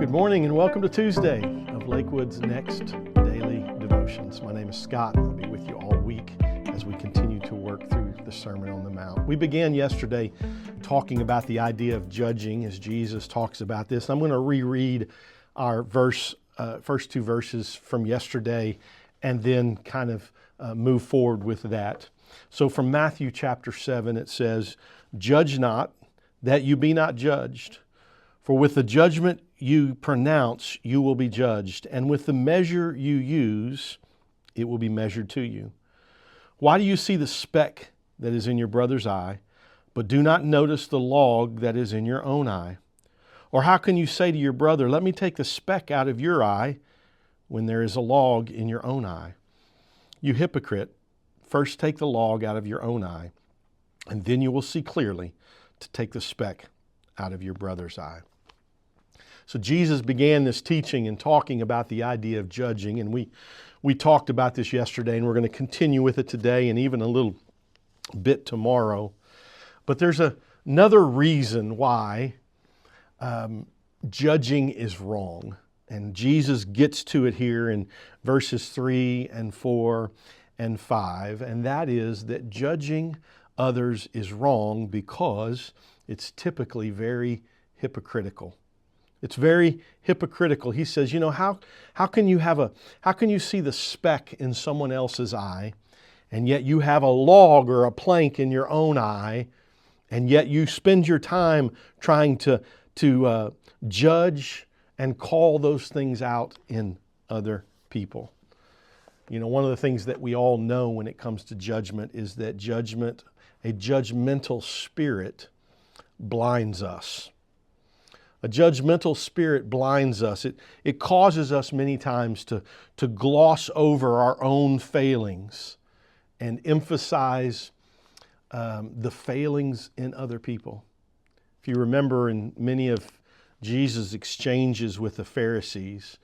Good morning and welcome to Tuesday of Lakewood's Next Daily Devotions. My name is Scott. I'll be with you all week as we continue to work through the Sermon on the Mount. We began yesterday talking about the idea of judging as Jesus talks about this. I'm going to reread our first two verses from yesterday and then kind of move forward with that. So from Matthew chapter 7 it says, "Judge not, that you be not judged. For with the judgment you pronounce, you will be judged, and with the measure you use, it will be measured to you. Why do you see the speck that is in your brother's eye, but do not notice the log that is in your own eye? Or how can you say to your brother, 'Let me take the speck out of your eye,' when there is a log in your own eye? You hypocrite, first take the log out of your own eye, and then you will see clearly to take the speck out of your brother's eye." So Jesus began this teaching and talking about the idea of judging, and we talked about this yesterday, and we're going to continue with it today and even a little bit tomorrow. But there's another reason why judging is wrong, and Jesus gets to it here in verses 3 and 4 and 5, and that is that judging others is wrong because it's typically very hypocritical. It's very hypocritical. He says, how can you see the speck in someone else's eye, and yet you have a log or a plank in your own eye, and yet you spend your time trying to judge and call those things out in other people. One of the things that we all know when it comes to judgment is that a judgmental spirit blinds us. A judgmental spirit blinds us. It causes us many times to gloss over our own failings and emphasize the failings in other people. If you remember in many of Jesus' exchanges with the Pharisees,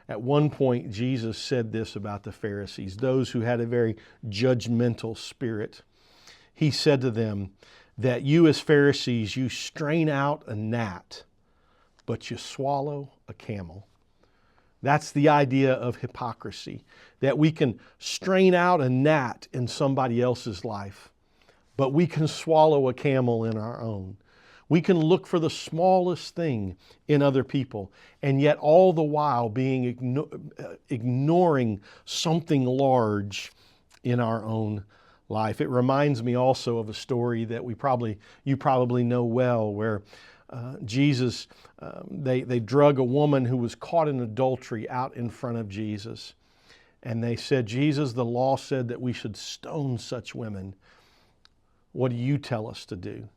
at one point Jesus said this about the Pharisees, those who had a very judgmental spirit. He said to them that you as Pharisees, you strain out a gnat, but you swallow a camel. That's the idea of hypocrisy, that we can strain out a gnat in somebody else's life, but we can swallow a camel in our own. We can look for the smallest thing in other people, and yet all the while being ignoring something large in our own life. It reminds me also of a story that you probably know well, where Jesus, they drug a woman who was caught in adultery out in front of Jesus. And they said, "Jesus, the law said that we should stone such women. What do you tell us to do?"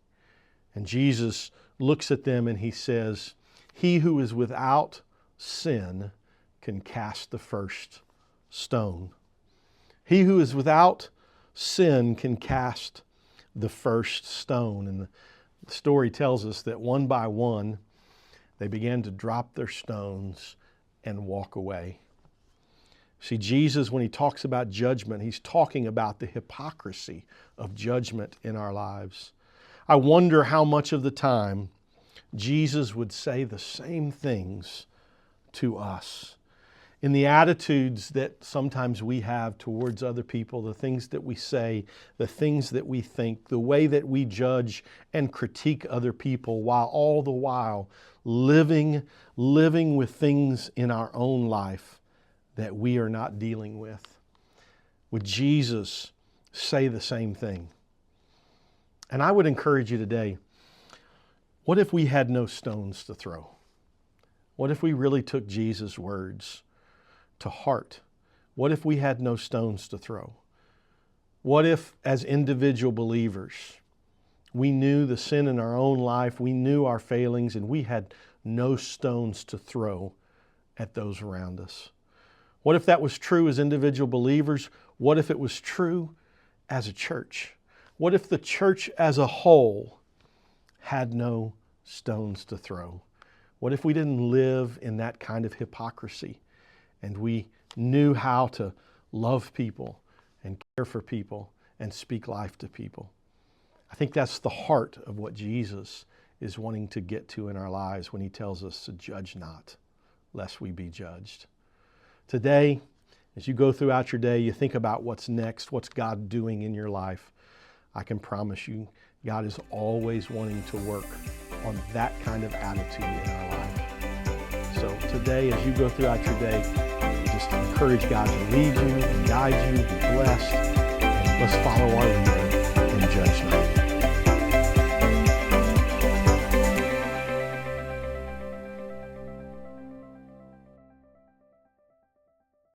And Jesus looks at them and he says, "He who is without sin can cast the first stone." He who is without sin can cast the first stone. And the story tells us that one by one, they began to drop their stones and walk away. See, Jesus, when he talks about judgment, he's talking about the hypocrisy of judgment in our lives. I wonder how much of the time Jesus would say the same things to us. In the attitudes that sometimes we have towards other people, the things that we say, the things that we think, the way that we judge and critique other people, while all the while living with things in our own life that we are not dealing with. Would Jesus say the same thing? And I would encourage you today, what if we had no stones to throw? What if we really took Jesus' words to heart? What if we had no stones to throw? What if, as individual believers, we knew the sin in our own life, we knew our failings, and we had no stones to throw at those around us? What if that was true as individual believers? What if it was true as a church? What if the church as a whole had no stones to throw? What if we didn't live in that kind of hypocrisy and we knew how to love people and care for people and speak life to people? I think that's the heart of what Jesus is wanting to get to in our lives when he tells us to judge not. lest we be judged. Today, as you go throughout your day, you think about what's next, what's God doing in your life. I can promise you, God is always wanting to work on that kind of attitude in our life. So today, as you go throughout your day, just encourage God to lead you and guide you, be blessed, and let's follow our leader.